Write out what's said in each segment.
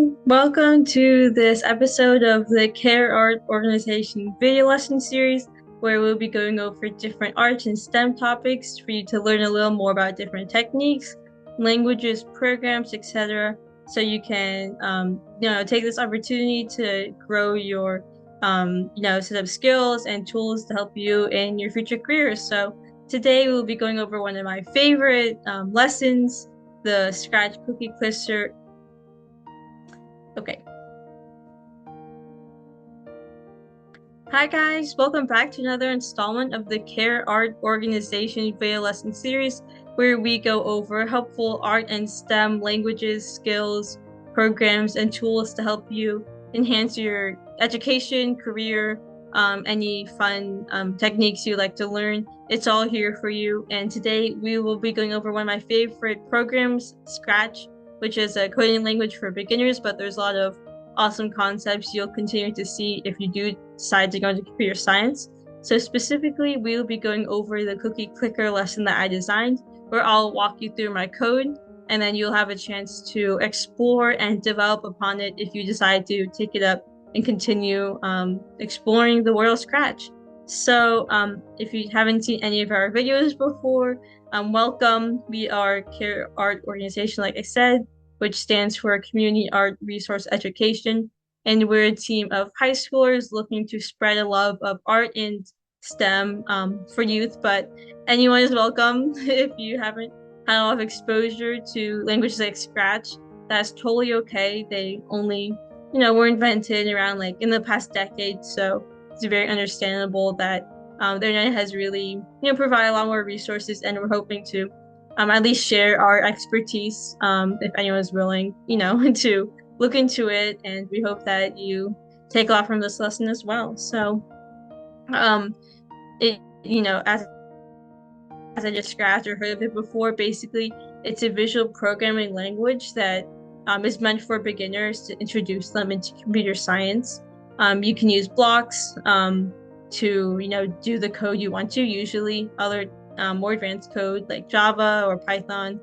everyone. Welcome to this episode of the Care Art Organization video lesson series, where we'll be going over different arts and STEM topics for you to learn a little more about different techniques, languages, programs, etc. So you can, take this opportunity to grow your, set of skills and tools to help you in your future careers. So today we'll be going over one of my favorite lessons, the Scratch Cookie Clicker. Okay. Hi guys, welcome back to another installment of the Care Art Organization video lesson series, where we go over helpful art and STEM languages, skills, programs, and tools to help you enhance your education, career, any fun techniques you like to learn. It's all here for you. And today we will be going over one of my favorite programs, Scratch, which is a coding language for beginners, but there's a lot of awesome concepts you'll continue to see if you do decide to go into computer science. So specifically, we will be going over the cookie clicker lesson that I designed, where I'll walk you through my code, and then you'll have a chance to explore and develop upon it if you decide to take it up and continue exploring the world of Scratch. So if you haven't seen any of our videos before, welcome. We are Care Art Organization, like I said, which stands for Community Art Resource Education. And we're a team of high schoolers looking to spread a love of art and STEM for youth, but anyone is welcome. If you haven't had a lot of exposure to languages like Scratch, that's totally okay. They only, were invented around like in the past decade, so it's very understandable that the internet has really, provided a lot more resources, and we're hoping to at least share our expertise if anyone's willing, to look into it. And we hope that you take a lot from this lesson as well. So, um, it, as I just scratched or heard of it before, basically it's a visual programming language that is meant for beginners to introduce them into computer science. You can use blocks to, do the code you want to. Usually other more advanced code like Java or Python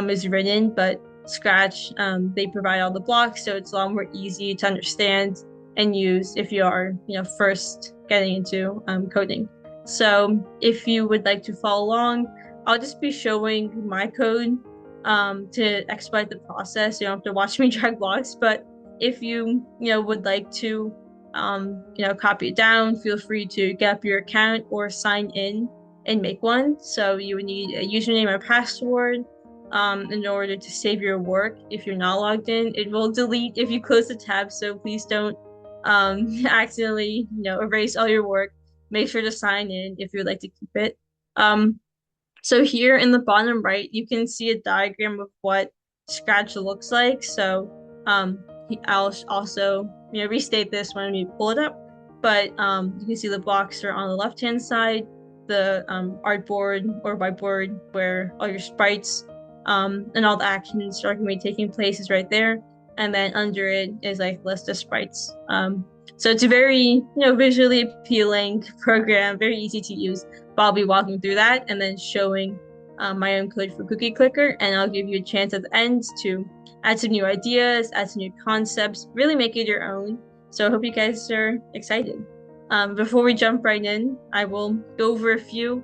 is written, but Scratch, they provide all the blocks, so it's a lot more easy to understand and use if you are, first getting into coding. So if you would like to follow along, I'll just be showing my code to expedite the process. You don't have to watch me drag blocks, but if you, would like to, copy it down, feel free to get up your account or sign in and make one. So you would need a username and password in order to save your work. If you're not logged in, it will delete if you close the tab. So please don't accidentally, erase all your work. Make sure to sign in if you'd like to keep it. So here in the bottom right, you can see a diagram of what Scratch looks like. So I'll also restate this when we pull it up, but you can see the blocks are on the left-hand side, the artboard or whiteboard where all your sprites and all the actions are going to be taking place is right there. And then under it is like list of sprites. So it's a very, visually appealing program, very easy to use. But I'll be walking through that and then showing my own code for Cookie Clicker. And I'll give you a chance at the end to add some new ideas, add some new concepts, really make it your own. So I hope you guys are excited. Before we jump right in, I will go over a few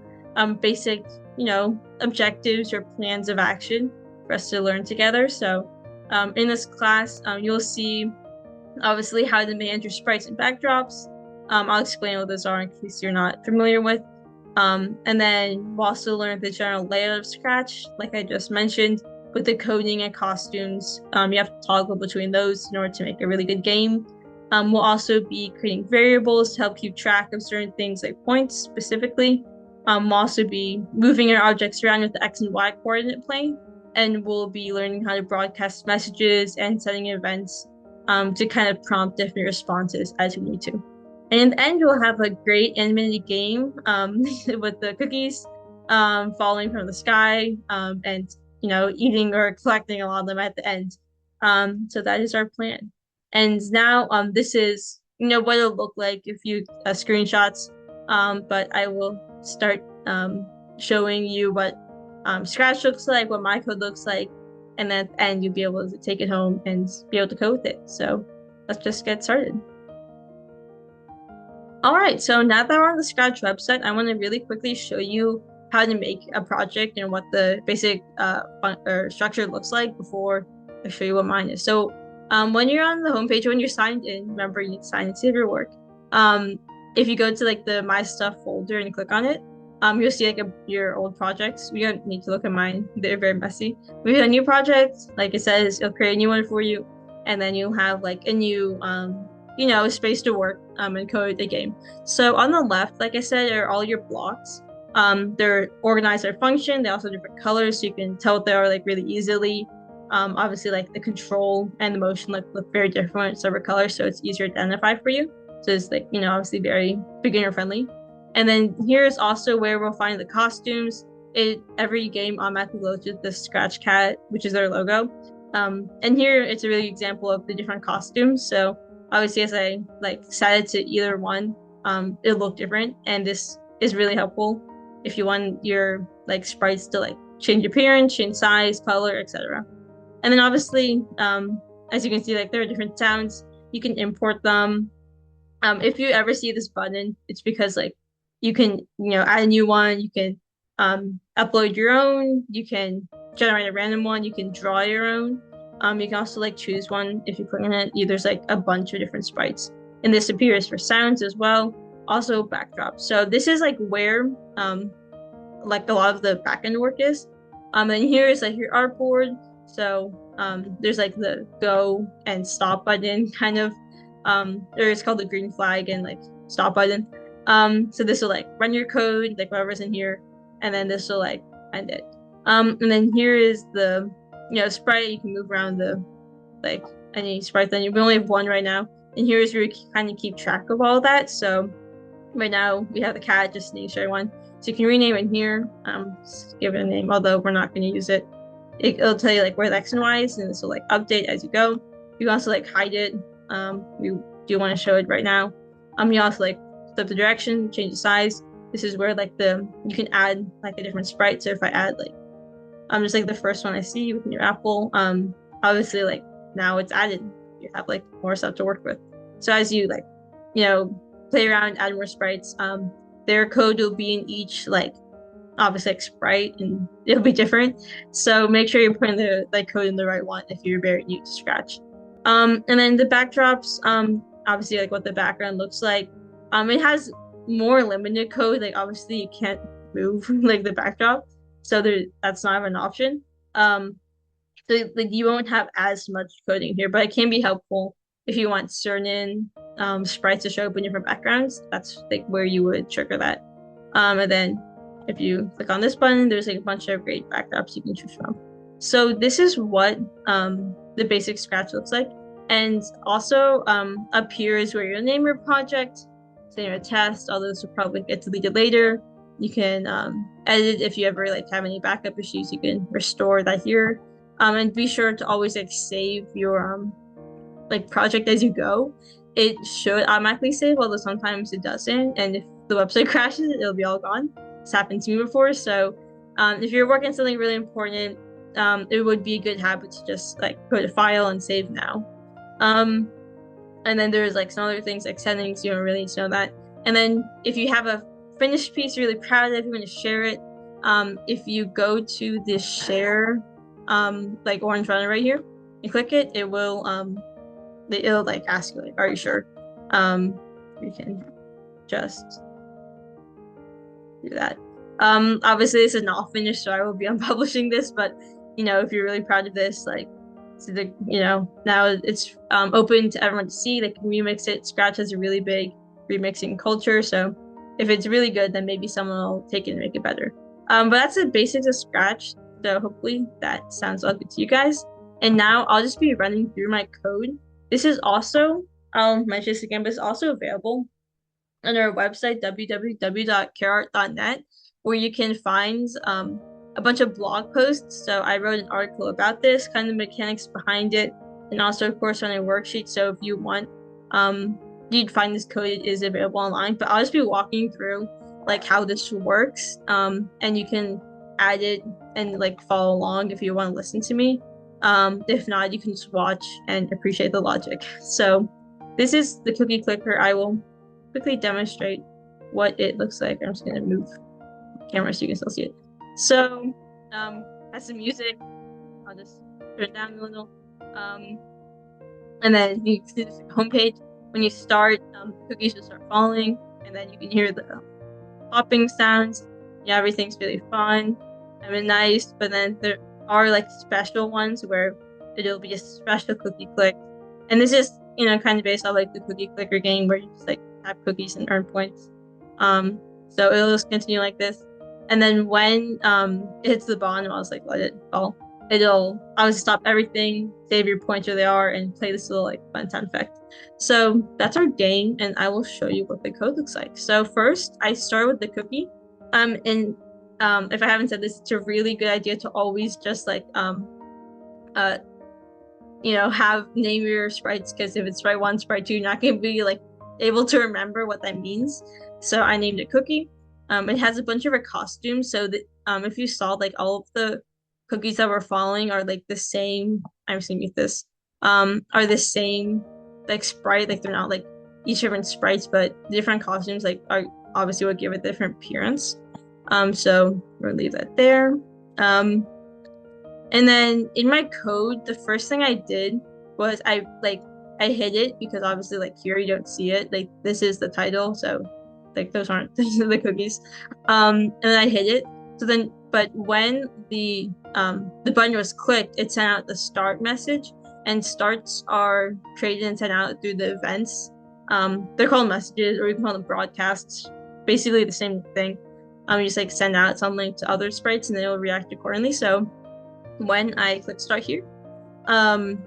basic, objectives or plans of action for us to learn together. So in this class, you'll see obviously how to manage your sprites and backdrops. I'll explain what those are in case you're not familiar with. And then we'll also learn the general layout of Scratch, like I just mentioned, with the coding and costumes. You have to toggle between those in order to make a really good game. We'll also be creating variables to help keep track of certain things like points specifically. We'll also be moving our objects around with the X and Y coordinate plane, and we'll be learning how to broadcast messages and setting events to kind of prompt different responses as we need to. And in the end, we'll have a great animated game with the cookies falling from the sky and, eating or collecting a lot of them at the end. So that is our plan. And now this is, what it'll look like if you screenshots, but I will start showing you what Scratch looks like, what my code looks like, and then at the end you'll be able to take it home and be able to code with it. So let's just get started. All right, so now that we're on the Scratch website, I want to really quickly show you how to make a project and what the basic structure looks like before I show you what mine is. So when you're on the homepage, when you're signed in, remember you need to sign in to save your work. If you go to like the My Stuff folder and click on it, you'll see like your old projects. We don't need to look at mine; they're very messy. We have a new project, like it says, it'll create a new one for you, and then you'll have like a new space to work and code the game. So on the left, like I said, are all your blocks. They're organized by function. They also have different colors, so you can tell what they are like really easily. Obviously, like the control and the motion look very different with separate colors, so it's easier to identify for you. So it's like, obviously very beginner friendly. And then here's also where we'll find the costumes. Every game automatically loads with the Scratch Cat, which is their logo. And here it's a really example of the different costumes. So obviously, as I set it to either one, it'll look different, and this is really helpful if you want your sprites to change appearance, change size, color, etc. And then obviously, as you can see, there are different sounds. You can import them. If you ever see this button, it's because you can add a new one. You can upload your own. You can generate a random one. You can draw your own. You can also choose one if you click on it. There's a bunch of different sprites, and this appears for sounds as well. Also backdrops. So this is where a lot of the backend work is. And here is your artboard. So there's the go and stop button kind of. Or it's called the green flag and stop button. So this will run your code, whatever's in here, and then this will end it. And then here is the sprite. You can move around the any sprite. Then we only have one right now, and here is where you kind of keep track of all that. So right now we have the cat, just to show everyone. So you can rename it here. Just give it a name, although we're not going to use it. It'll tell you where the X and Y is, and this will update as you go. You can also hide it. We do want to show it right now. You also flip the direction, change the size. This is where you can add a different sprite. So if I add just the first one I see with your apple, obviously now it's added. You have more stuff to work with. So as you play around, add more sprites, their code will be in each obviously sprite, and it'll be different. So make sure you're putting the code in the right one if you're very new to Scratch. And then the backdrops, obviously what the background looks like. It has more limited code. Obviously you can't move the backdrop, so that's not an option. So you won't have as much coding here, but it can be helpful if you want certain sprites to show up in different backgrounds. That's where you would trigger that. And then if you click on this button, there's a bunch of great backdrops you can choose from. So this is what the basic Scratch looks like. And also up here is where you'll name your project, say your test. All those will probably get deleted later. You can edit if you ever have any backup issues. You can restore that here. And be sure to always save your project as you go. It should automatically save, although sometimes it doesn't. And if the website crashes, it'll be all gone. It's happened to me before. So if you're working on something really important, it would be a good habit to just go to file and save now. And then there's some other things settings. You don't really need to know that. And then if you have a finished piece you're really proud of, you want to share it, if you go to this share orange runner right here and click it, it will it'll ask you are you sure. You can just do that. Obviously this is not finished, so I will be unpublishing this, but if you're really proud of this, so now it's open to everyone to see. They can remix it. Scratch has a really big remixing culture, so if it's really good, then maybe someone will take it and make it better. But that's the basics of Scratch, so hopefully that sounds all good to you guys. And now I'll just be running through my code. This is also, I'll mention this again, but it's also available on our website, www.careart.net, where you can find a bunch of blog posts. So I wrote an article about this, kind of mechanics behind it, and also, of course, on a worksheet. So if you want, you'd find this code. It is available online, but I'll just be walking through how this works, and you can add it and follow along if you want to listen to me. If not, you can just watch and appreciate the logic. So this is the cookie clicker. I will quickly demonstrate what it looks like. I'm just gonna move the camera so you can still see it. So that's the music. I'll just turn it down a little. And then you see this homepage. When you start, cookies will start falling, and then you can hear the popping sounds. Yeah, everything's really fun. I mean, nice. But then there are like special ones where it'll be a special cookie click, and this is kind of based off like the cookie clicker game where you just like tap cookies and earn points. So it'll just continue like this, and then when it hits the bottom, I'll just like let it fall. It'll obviously stop everything, save your points where they are, and play this little like fun sound effect. So that's our game, and I will show you what the code looks like. So first, I start with the cookie. And if I haven't said this, it's a really good idea to always just like have name your sprites, because if it's sprite 1, sprite 2, you're not gonna be like able to remember what that means. So I named it Cookie. It has a bunch of costumes, so that if you saw like all of the cookies that were falling are like the same. I'm just gonna mute this. Are the same like sprite, like they're not like each different sprites, but different costumes like are obviously what give it different appearance. So we're gonna leave that there. And then in my code, the first thing I did was I hid it, because obviously like here you don't see it. Like this is the title, so like those aren't those are the cookies. And then I hid it. So then, but when the button was clicked, it sent out the start message, and starts are created and sent out through the events. They're called messages, or you can call them broadcasts. Basically the same thing. You just like send out something to other sprites, and then it'll react accordingly. So when I click start here,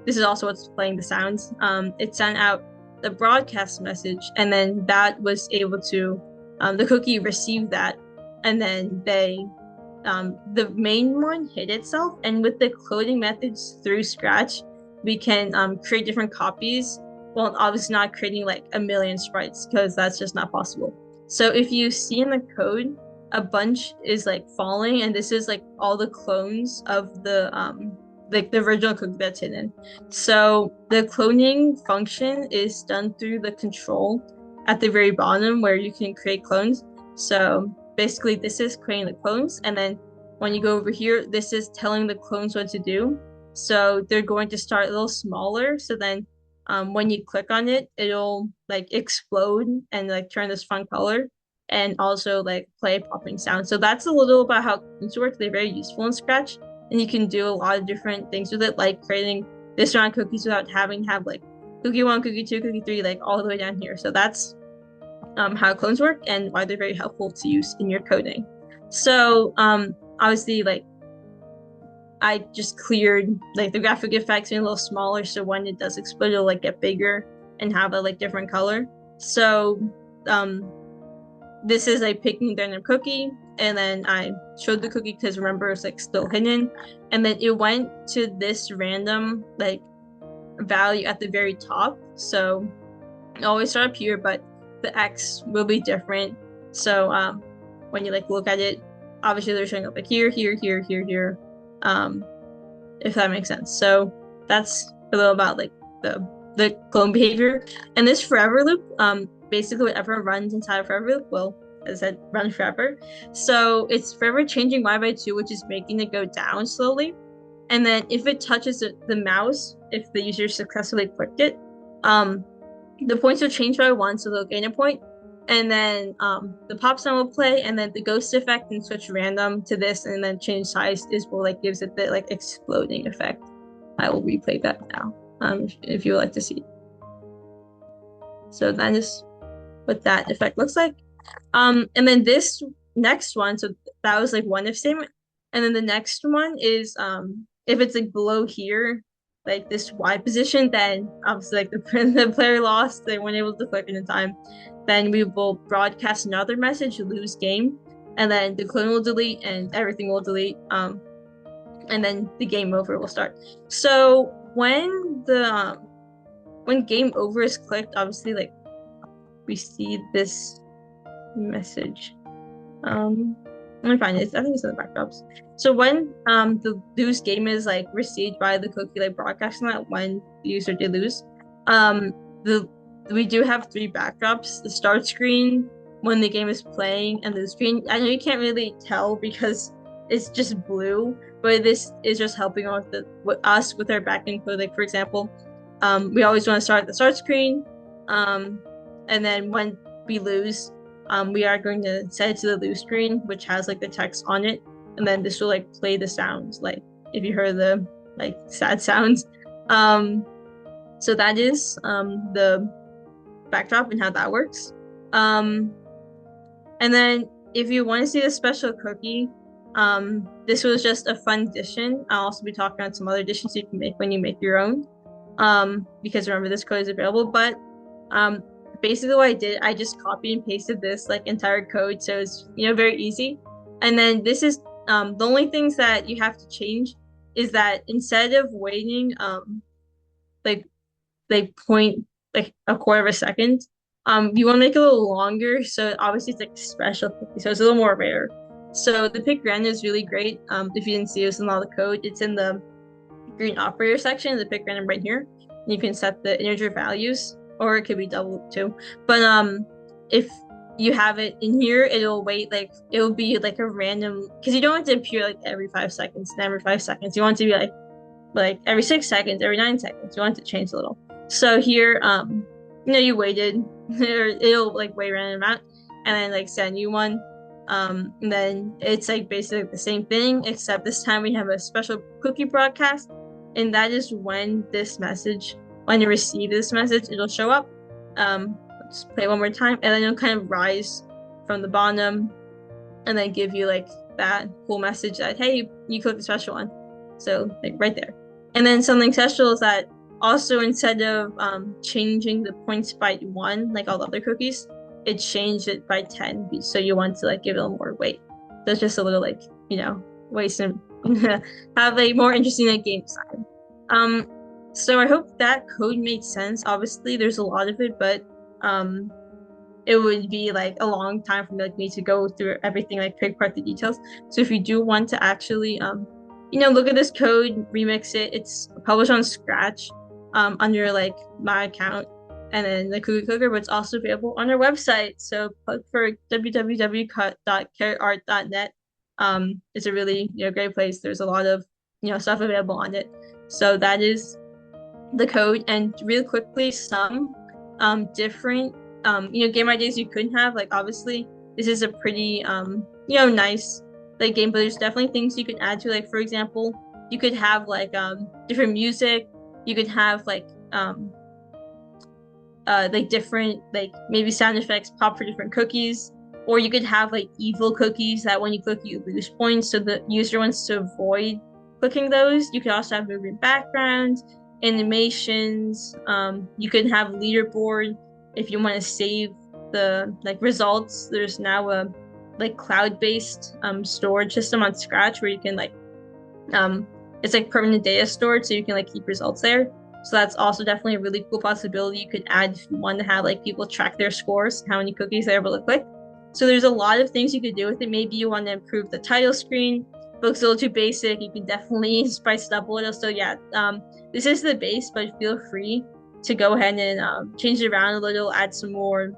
this is also what's playing the sounds. It sent out the broadcast message, and then that was able to, the cookie received that, and then the main one hid itself. And with the cloning methods through Scratch, we can create different copies. Well, obviously not creating like a million sprites, because that's just not possible. So if you see in the code, a bunch is like falling, and this is like all the clones of the like the original cookie that's hidden. So the cloning function is done through the control at the very bottom, where you can create clones. So basically this is creating the clones, and then when you go over here, this is telling the clones what to do. So they're going to start a little smaller, so then when you click on it, it'll like explode and like turn this fun color, and also like play popping sound. So that's a little about how clones work. They're very useful in Scratch, and you can do a lot of different things with it, like creating this round cookies without having to have like cookie 1, cookie 2, cookie 3, like all the way down here. So that's how clones work and why they're very helpful to use in your coding. So obviously, like I just cleared like the graphic effects a little smaller, so when it does explode, it'll like get bigger and have a like different color. So this is like picking random cookie, and then I showed the cookie because remember it's like still hidden, and then it went to this random like value at the very top. So it always start up here, but the X will be different. So when you like look at it, obviously they're showing up like here, here, here, here, here. If that makes sense. So that's a little about like the clone behavior. And this forever loop, basically whatever runs inside of forever loop will, as I said, run forever. So it's forever changing y by 2, which is making it go down slowly. And then if it touches the mouse, if the user successfully clicked it, the points will change by 1, so they'll gain a point. And then the pop sound will play, and then the ghost effect and switch random to this, and then change size is what like gives it the like exploding effect. I will replay that now, if you would like to see. So that is what that effect looks like. And then this next one, so that was like one if statement, and then the next one is if it's like below here, like this Y position, then obviously like the player lost, they weren't able to click in time. Then we will broadcast another message, lose game, and then the clone will delete and everything will delete. And then the game over will start. So when game over is clicked, obviously like we see this message. Let me find it. I think it's in the backdrops. So when the lose game is like received by the cookie, like broadcasting that when the user did lose, the we do have three backdrops: the start screen when the game is playing, and the screen. I know you can't really tell because it's just blue, but this is just helping out with us with our backend code. Like for example, we always want to start at the start screen, um, and then when we lose, we are going to set it to the lose screen, which has like the text on it, and then this will like play the sounds, like if you heard the like sad sounds. So that is the backdrop and how that works. Um, and then if you want to see the special cookie, this was just a fun addition. I'll also be talking about some other additions you can make when you make your own. Because remember this code is available, but basically what I did, I just copied and pasted this like entire code, so it's very easy. And then this is the only things that you have to change is that instead of waiting like point like a quarter of a second, you want to make it a little longer, so obviously it's like special cookie, so it's a little more rare. So the pick random is really great. If you didn't see this in all the code, it's in the green operator section, the pick random right here. You can set the integer values, or it could be double too. But if you have it in here, it'll wait like it'll be like a random, because you don't want it to appear like every 5 seconds and every 5 seconds. You want it to be like every 6 seconds, every 9 seconds. You want it to change a little. So here, you waited, it'll like wait random amount, and then like send you one. And then it's like basically the same thing, except this time we have a special cookie broadcast, and that is when you receive this message, it'll show up. Let's play it one more time, and then it'll kind of rise from the bottom, and then give you like that cool message that hey, you clicked the special one. So like right there. And then something special is that also instead of changing the points by 1 like all the other cookies, it changed it by 10. So you want to like give it a little more weight. So it's just a little like way to have a more interesting like game design. So I hope that code made sense. Obviously there's a lot of it, but it would be like a long time for me to go through everything, like pick apart the details. So if you do want to actually look at this code, remix it, it's published on Scratch under like my account and then the Cookie Cooker, but it's also available on our website. So plug for www.carrotart.net. It's a really great place. There's a lot of stuff available on it. So that is the code. And really quickly, some different game ideas you could have. Like obviously this is a pretty nice like game, but there's definitely things you could add to, like for example, you could have like different music, you could have like different like maybe sound effects pop for different cookies, or you could have like evil cookies that when you click you lose points, so the user wants to avoid clicking those. You could also have moving backgrounds, animations, you could have leaderboard if you want to save the like results. There's now a like cloud-based storage system on Scratch where you can like it's like permanent data stored, so you can like keep results there. So that's also definitely a really cool possibility you could add if you want to have like people track their scores, how many cookies they're able to click. So there's a lot of things you could do with it. Maybe you want to improve the title screen. It looks a little too basic. You can definitely spice it up a little. So yeah, this is the base, but feel free to go ahead and change it around a little, add some more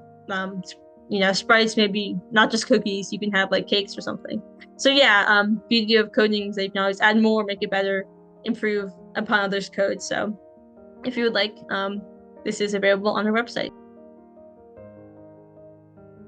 sprites, maybe not just cookies. You can have like cakes or something. So yeah, beauty of coding is that you can always add more, make it better, improve upon others' code. So if you would like, this is available on our website.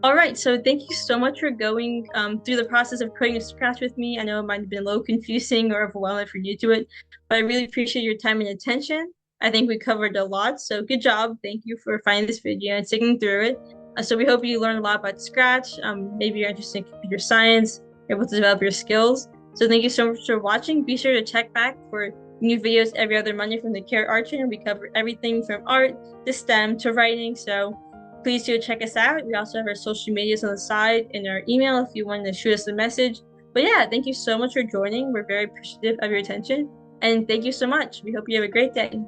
All right, so thank you so much for going through the process of coding Scratch with me. I know it might have been a little confusing or overwhelming if you're new to it, but I really appreciate your time and attention. I think we covered a lot, so good job. Thank you for finding this video and sticking through it. So we hope you learned a lot about Scratch. Maybe you're interested in computer science, you're able to develop your skills. So thank you so much for watching. Be sure to check back for new videos every other Monday from the Carrot Art channel. We cover everything from art to STEM to writing. So please do check us out. We also have our social medias on the side and our email if you want to shoot us a message. But yeah, thank you so much for joining. We're very appreciative of your attention. And thank you so much. We hope you have a great day.